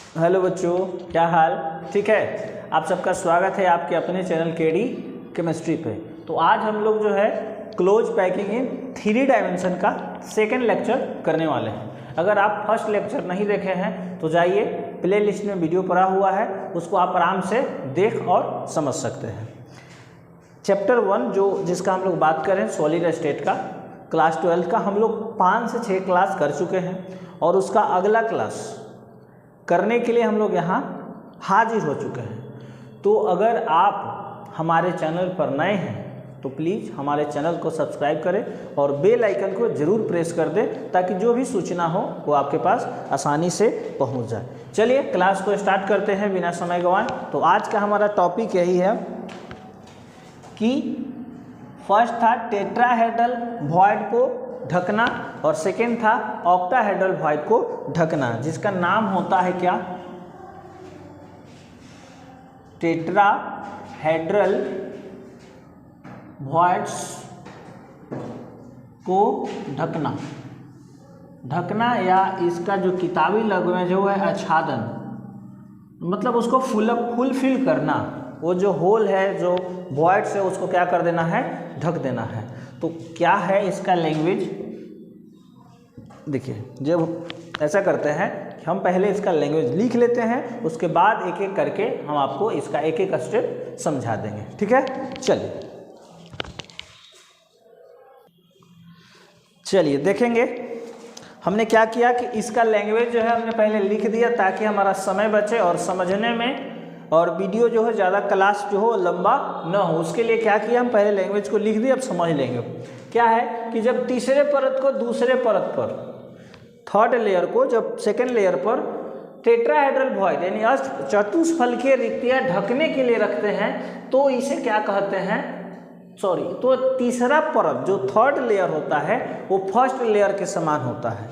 Hello बच्चों, क्या हाल? ठीक है। आप सबका स्वागत है आपके अपने चैनल केडी केमिस्ट्री पे। तो आज हम लोग जो है क्लोज पैकिंग इन 3 डायमेंशन का सेकंड लेक्चर करने वाले हैं। अगर आप फर्स्ट लेक्चर नहीं देखे हैं तो जाइए, प्ले लिस्ट में वीडियो पड़ा हुआ है, उसको आप आराम से देख और समझ सकते हैं। चैप्टर 1 जिसका हम लोग बात करें सॉलिड स्टेट का, क्लास 12 का हम लोग 5 से 6 क्लास कर चुके हैं और उसका अगला क्लास करने के लिए हम लोग यहाँ हाजिर हो चुके हैं। तो अगर आप हमारे चैनल पर नए हैं तो प्लीज़ हमारे चैनल को सब्सक्राइब करें और बेल आइकन को ज़रूर प्रेस कर दें ताकि जो भी सूचना हो वो आपके पास आसानी से पहुंच जाए। चलिए क्लास को स्टार्ट करते हैं बिना समय गंवाए। तो आज का हमारा टॉपिक यही है कि फर्स्ट था टेट्राहेड्रल वॉइड को ढकना और सेकेंड था ऑक्टाहेड्रल वॉइड को ढकना, जिसका नाम होता है क्या? टेट्राहेड्रल वॉइड्स को ढकना या इसका जो किताबी लैंग्वेज है वो है आच्छादन, मतलब उसको फुलफिल करना। वो जो होल है, जो वॉइड्स है, उसको क्या कर देना है? ढक देना है। तो क्या है इसका लैंग्वेज? देखिए, जब ऐसा करते हैं कि हम पहले इसका लैंग्वेज लिख लेते हैं, उसके बाद एक एक करके हम आपको इसका एक एक स्टेप समझा देंगे। ठीक है, चलिए देखेंगे हमने क्या किया कि इसका लैंग्वेज जो है हमने पहले लिख दिया ताकि हमारा समय बचे और समझने में, और वीडियो जो है ज़्यादा क्लास जो हो लंबा न हो, उसके लिए क्या किया, हम पहले लैंग्वेज को लिख दिया। अब समझ लेंगे क्या है कि जब तीसरे परत को दूसरे परत पर, थर्ड लेयर को जब सेकेंड लेयर पर टेट्राहेड्रल वॉइड यानी चतुष्फलकीय रिक्तियाँ ढकने के लिए रखते हैं तो इसे क्या कहते हैं? तो तीसरा परत जो थर्ड लेयर होता है वो फर्स्ट लेयर के समान होता है,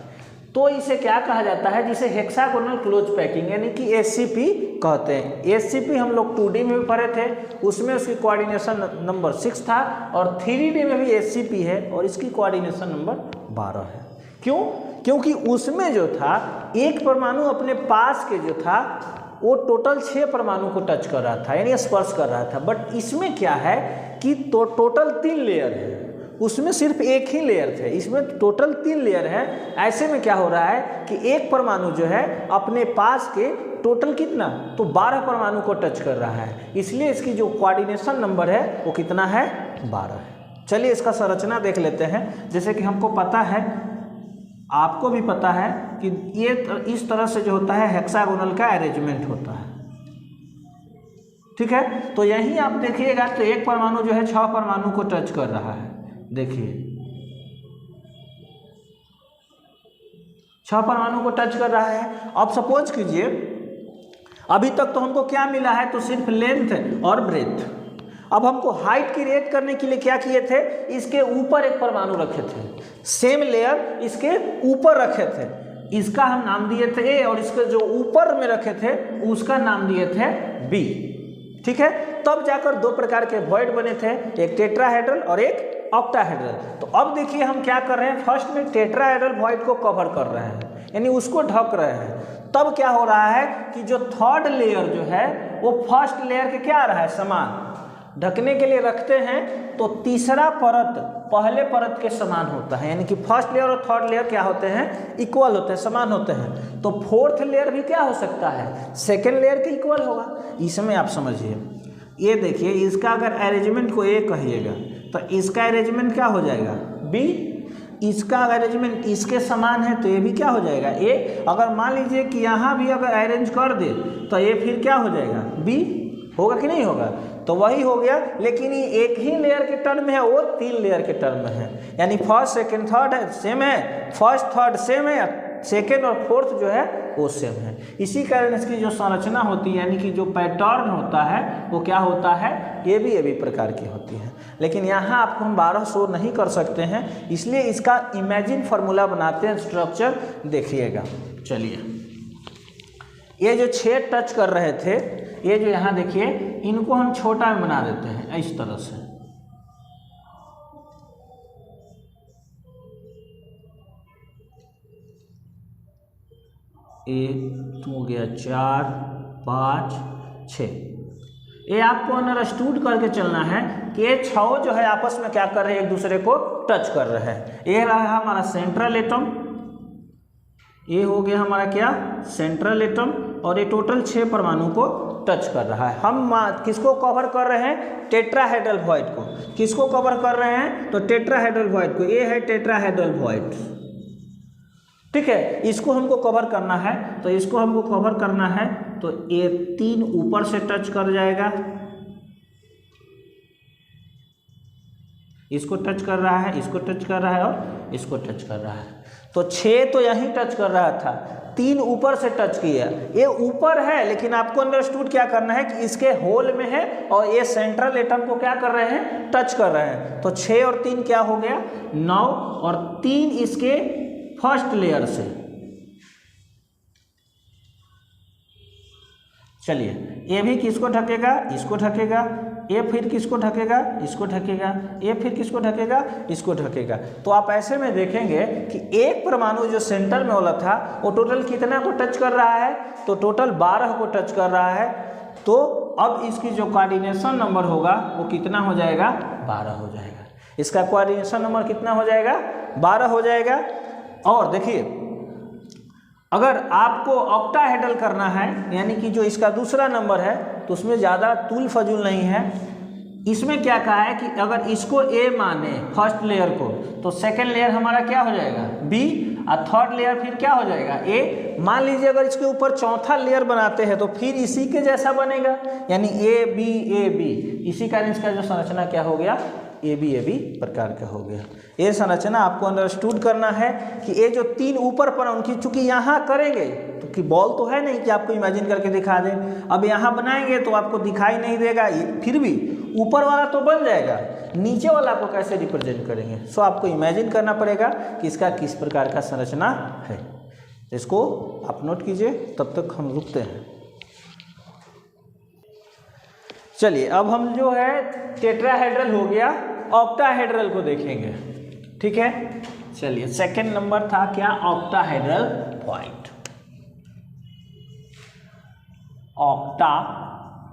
तो इसे क्या कहा जाता है? जिसे हेक्सागोनल क्लोज पैकिंग यानी कि एससीपी कहते हैं। एससीपी हम लोग 2D में भी पढ़े थे, उसमें उसकी कोऑर्डिनेशन नंबर 6 था, और 3D में भी एससीपी है और इसकी कोऑर्डिनेशन नंबर 12 है। क्यों? क्योंकि उसमें जो था एक परमाणु अपने पास के जो था वो टोटल 6 परमाणु को टच कर रहा था, यानी स्पर्श कर रहा था। बट इसमें क्या है कि तो टोटल 3 लेयर है, उसमें सिर्फ एक ही लेयर थे, इसमें टोटल 3 लेयर है। ऐसे में क्या हो रहा है कि एक परमाणु जो है अपने पास के टोटल कितना, तो 12 परमाणु को टच कर रहा है, इसलिए इसकी जो कोऑर्डिनेशन नंबर है वो कितना है? 12 है। चलिए इसका संरचना देख लेते हैं। जैसे कि हमको पता है, आपको भी पता है कि ये इस तरह से जो होता है हेक्सागोनल का अरेंजमेंट होता है। ठीक है, तो यहीं आप देखिएगा तो एक परमाणु जो है 6 परमाणु को टच कर रहा है। देखिए 6 परमाणु को टच कर रहा है। अब सपोज कीजिए अभी तक तो हमको क्या मिला है? तो सिर्फ लेंथ और ब्रेथ। अब हमको हाइट क्रिएट करने के लिए क्या किए थे? इसके ऊपर एक परमाणु रखे थे, सेम लेयर इसके ऊपर रखे थे, इसका हम नाम दिए थे ए, और इसके जो ऊपर में रखे थे उसका नाम दिए थे बी। ठीक है, तब जाकर 2 प्रकार के वॉइड बने थे, एक टेट्राहेड्रल और एक ऑक्टाहेड्रल। तो अब देखिए हम क्या कर रहे हैं, फर्स्ट में टेट्राहेड्रल वॉइड को कवर कर रहे हैं, यानी उसको ढक रहे हैं। तब क्या हो रहा है कि जो थर्ड लेयर जो है वो फर्स्ट लेयर के क्या आ रहा है? समान। ढकने के लिए रखते हैं तो तीसरा परत पहले परत के समान होता है, यानी कि फर्स्ट लेयर और थर्ड लेयर क्या होते हैं? इक्वल होते हैं, समान होते हैं। तो फोर्थ लेयर भी क्या हो सकता है? सेकेंड लेयर के इक्वल होगा। इसमें आप समझिए, ये देखिए इसका अगर अरेंजमेंट को ए कहिएगा तो इसका अरेंजमेंट क्या हो जाएगा? बी। इसका अरेंजमेंट इसके समान है तो ये भी क्या हो जाएगा? ए। अगर मान लीजिए कि यहाँ भी अगर अरेंज कर दे तो ये फिर क्या हो जाएगा? बी। होगा कि नहीं होगा? तो वही हो गया, लेकिन ये एक ही लेयर के टर्म में है, वो 3 लेयर के टर्म में है, यानी फर्स्ट सेकेंड थर्ड है सेम है, फर्स्ट थर्ड सेम है, सेकेंड और फोर्थ जो है वो सेम है। इसी कारण इसकी जो संरचना होती है, यानी कि जो पैटर्न होता है वो क्या होता है? ये भी प्रकार की होती है। लेकिन यहाँ आपको हम 12 शो नहीं कर सकते हैं, इसलिए इसका इमेजिन फार्मूला बनाते हैं, स्ट्रक्चर देखिएगा। चलिए ये जो 6 टच कर रहे थे, ये जो यहाँ देखिए, इनको हम छोटा में बना देते हैं इस तरह से। 1 हो गया 4 5 6। ये आपको अंडरस्टूड करके चलना है कि ये 6 जो है आपस में क्या कर रहे हैं, एक दूसरे को टच कर रहे हैं। ये रहा हमारा सेंट्रल एटम, ये हो गया हमारा क्या, सेंट्रल एटम, और ये टोटल 6 परमाणु को टच कर रहा है। हम किसको कवर कर रहे हैं, टेट्राहेड्रल वॉइड को। किसको कवर कर रहे हैं, तो टेट्राहेड्रल वॉइड को। ये है टेट्राहेड्रल वॉइड, ठीक है। इसको हमको कवर करना है, तो इसको हमको कवर करना है तो ये 3 ऊपर से टच कर जाएगा, इसको टच कर रहा है, इसको टच कर रहा है और इसको टच कर रहा है। तो 6 तो यहीं टच कर रहा था, 3 ऊपर से टच किया। ये ऊपर है लेकिन आपको अंडरस्टूड क्या करना है कि इसके होल में है और ये सेंट्रल एटम को क्या कर रहे हैं, टच कर रहे हैं। तो 6 और 3 क्या हो गया, 9, और 3 इसके फर्स्ट लेयर से। चलिए, ये भी किसको ढकेगा, इसको ढकेगा, ये फिर किसको ढकेगा, इसको ढकेगा, ये फिर किसको ढकेगा, इसको ढकेगा। तो आप ऐसे में देखेंगे कि एक परमाणु जो सेंटर में वाला था वो टोटल कितना को टच कर रहा है, तो टोटल 12 को टच कर रहा है। तो अब इसकी जो कोऑर्डिनेशन नंबर होगा वो कितना हो जाएगा, 12 हो जाएगा। इसका कोऑर्डिनेशन नंबर कितना हो जाएगा, 12 हो जाएगा। और देखिए, अगर आपको ऑक्टाहेड्रल करना है, यानी कि जो इसका दूसरा नंबर है, तो उसमें ज़्यादा तूल फजूल नहीं है। इसमें क्या कहा है कि अगर इसको ए माने फर्स्ट लेयर को, तो सेकंड लेयर हमारा क्या हो जाएगा, बी, और थर्ड लेयर फिर क्या हो जाएगा, ए। मान लीजिए अगर इसके ऊपर चौथा लेयर बनाते हैं तो फिर इसी के जैसा बनेगा, यानी ए बी। इसी कारण इसका जो संरचना क्या हो गया, ए बी प्रकार का हो गया। ये संरचना आपको अंडरस्टूड करना है कि ये जो 3 ऊपर पर उनकी, चूंकि यहाँ करेंगे तो कि बॉल तो है नहीं कि आपको इमेजिन करके दिखा दें। अब यहाँ बनाएंगे तो आपको दिखाई नहीं देगा, फिर भी ऊपर वाला तो बन जाएगा, नीचे वाला को कैसे रिप्रेजेंट करेंगे। सो आपको इमेजिन करना पड़ेगा कि इसका किस प्रकार का संरचना है। इसको आप नोट कीजिए, तब तक हम रुकते हैं। चलिए, अब हम जो है टेट्राहेड्रल हो गया, ऑक्टाहेड्रल को देखेंगे, ठीक है। चलिए, सेकंड नंबर था क्या, ऑक्टाहेड्रल पॉइंट। ऑक्टाहेड्रल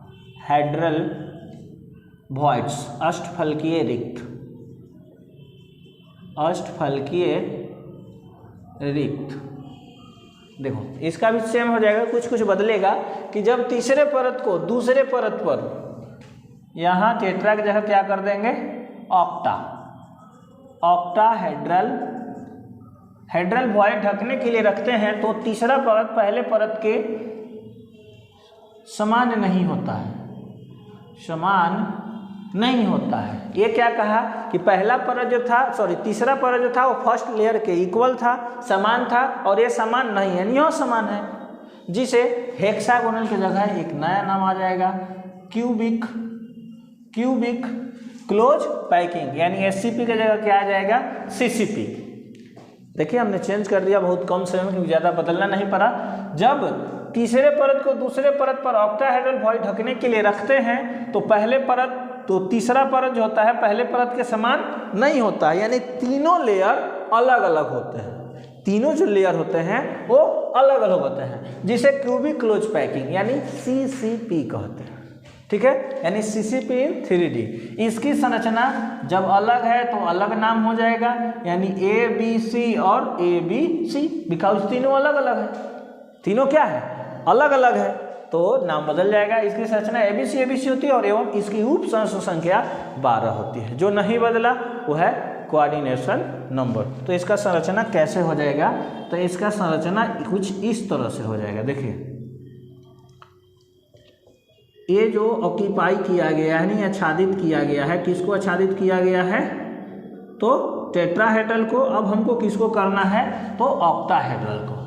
वॉइड्स, अष्टफलकीय रिक्त, अष्टफलकीय रिक्त। देखो, इसका भी सेम हो जाएगा, कुछ बदलेगा कि जब तीसरे परत को दूसरे परत पर यहाँ टेट्रा की जगह क्या कर देंगे, ऑक्टाहेड्रल वॉइड ढकने के लिए रखते हैं, तो तीसरा परत पहले परत के समान नहीं होता है, समान नहीं होता है। ये क्या कहा कि पहला परत जो था, तीसरा परत जो था वो फर्स्ट लेयर के इक्वल था, समान था, और ये समान नहीं है, यह समान है, जिसे हेक्सागोनल की जगह एक नया नाम आ जाएगा, क्यूबिक क्लोज पैकिंग, यानी एससीपी की जगह क्या आ जाएगा, सीसीपी। देखिए, हमने चेंज कर दिया बहुत कम समय में, क्योंकि ज़्यादा बदलना नहीं पड़ा। जब तीसरे परत को दूसरे परत पर ऑक्टाहेड्रल वॉइड ढकने के लिए रखते हैं, तो पहले परत, तो तीसरा परत जो होता है पहले परत के समान नहीं होता है, यानी तीनों लेयर अलग अलग होते हैं, तीनों जो लेयर होते हैं वो अलग अलग होते हैं, जिसे क्यूबिक क्लोज पैकिंग यानी सीसीपी कहते हैं, ठीक है, यानी सीसीपी इन 3D। इसकी संरचना जब अलग है तो अलग नाम हो जाएगा, यानी ABC और ABC, बिकॉज तीनों अलग अलग है, तीनों क्या है, अलग अलग है, तो नाम बदल जाएगा। इसकी संरचना ABC होती है और एवं इसकी उप संख्या 12 होती है। जो नहीं बदला वो है कोऑर्डिनेशन नंबर। तो इसका संरचना कैसे हो जाएगा, तो इसका संरचना कुछ इस तरह से हो जाएगा। देखिए, ये जो ऑक्यूपाई किया गया है, नहीं आच्छादित किया गया है, किसको आच्छादित किया गया है, तो टेट्राहेड्रल को। अब हमको किसको करना है, तो ऑक्टाहेड्रल को।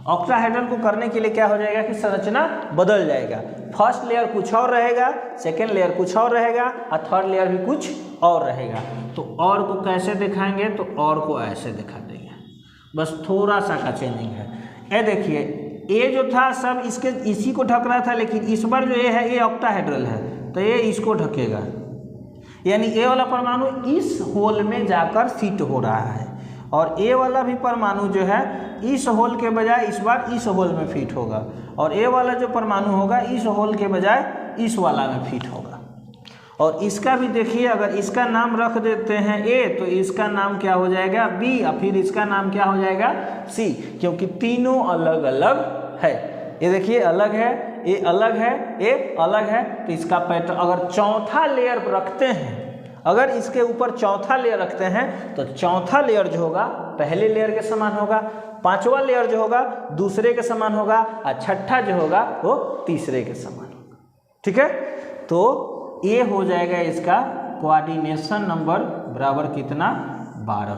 ऑक्टाहेड्रल को करने के लिए क्या हो जाएगा कि संरचना बदल जाएगा, फर्स्ट लेयर कुछ और रहेगा, सेकेंड लेयर कुछ और रहेगा, और थर्ड लेयर भी कुछ और रहेगा। तो और को कैसे दिखाएंगे, तो और को ऐसे दिखा देंगे, बस थोड़ा सा का चेंजिंग है। ये देखिए, ये जो था सब इसी को ढक रहा था, लेकिन इस बार जो ये है ये ऑक्टाहेड्रल है, तो ये इसको ढकेगा, यानी ये वाला परमाणु इस होल में जाकर फिट हो रहा है, और ए वाला भी परमाणु जो है इस होल के बजाय इस बार इस होल में फिट होगा, और ए वाला जो परमाणु होगा इस होल के बजाय इस वाला में फिट होगा। और इसका भी देखिए, अगर इसका नाम रख देते हैं ए तो इसका नाम क्या हो जाएगा बी, और फिर इसका नाम क्या हो जाएगा सी, क्योंकि तीनों अलग अलग है। ये देखिए अलग है, ए अलग है, ए अलग है, तो इसका पैटर्न अगर चौथा लेयर रखते हैं, अगर इसके ऊपर चौथा लेयर रखते हैं तो चौथा लेयर जो होगा पहले लेयर के समान होगा, पांचवा लेयर जो होगा दूसरे के समान होगा, और छठा जो होगा वो तीसरे के समान होगा। ठीक है, तो ये हो जाएगा इसका कोऑर्डिनेशन नंबर बराबर कितना 12।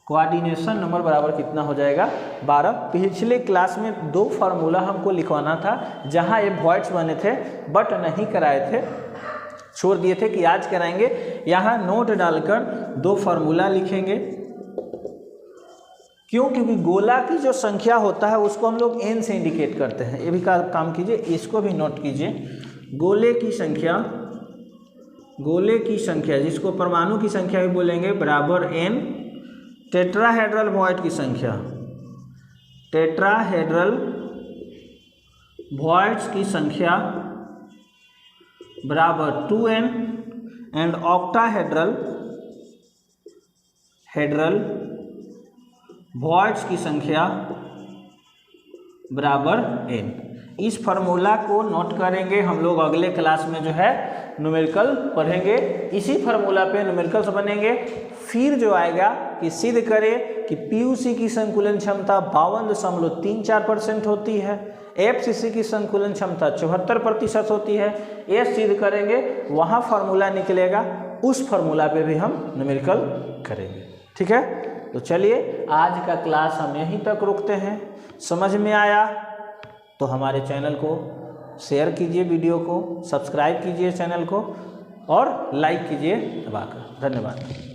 कोऑर्डिनेशन नंबर बराबर कितना हो जाएगा 12। पिछले क्लास में 2 फार्मूला हमको लिखवाना था, जहां ये वॉइड्स बने थे बट नहीं कराए थे, छोड़ दिए थे कि आज कराएंगे। यहाँ नोट डालकर 2 फार्मूला लिखेंगे। क्यों? क्योंकि गोला की जो संख्या होता है उसको हम लोग n से इंडिकेट करते हैं। ये भी काम कीजिए, इसको भी नोट कीजिए। गोले की संख्या जिसको परमाणु की संख्या भी बोलेंगे बराबर n, टेट्राहेड्रल वॉइड की संख्या, टेट्राहेड्रल वॉइड्स की संख्या बराबर 2n, एंड ऑक्टाहेड्रल वॉइड्स की संख्या बराबर n। इस फार्मूला को नोट करेंगे हम लोग। अगले क्लास में जो है न्यूमेरिकल पढ़ेंगे, इसी फार्मूला पे न्यूमेरिकल्स बनेंगे। फिर जो आएगा कि सिद्ध करें कि पीयूसी की संकुलन क्षमता 52.34% होती है, एफसीसी की संकुलन क्षमता 74% होती है। ये सिद्ध करेंगे, वहाँ फार्मूला निकलेगा, उस फार्मूला पे भी हम न्यूमेरिकल करेंगे। ठीक है, तो चलिए आज का क्लास हम यहीं तक रुकते हैं। समझ में आया तो हमारे चैनल को शेयर कीजिए, वीडियो को सब्सक्राइब कीजिए चैनल को, और लाइक कीजिए दबाकर। धन्यवाद।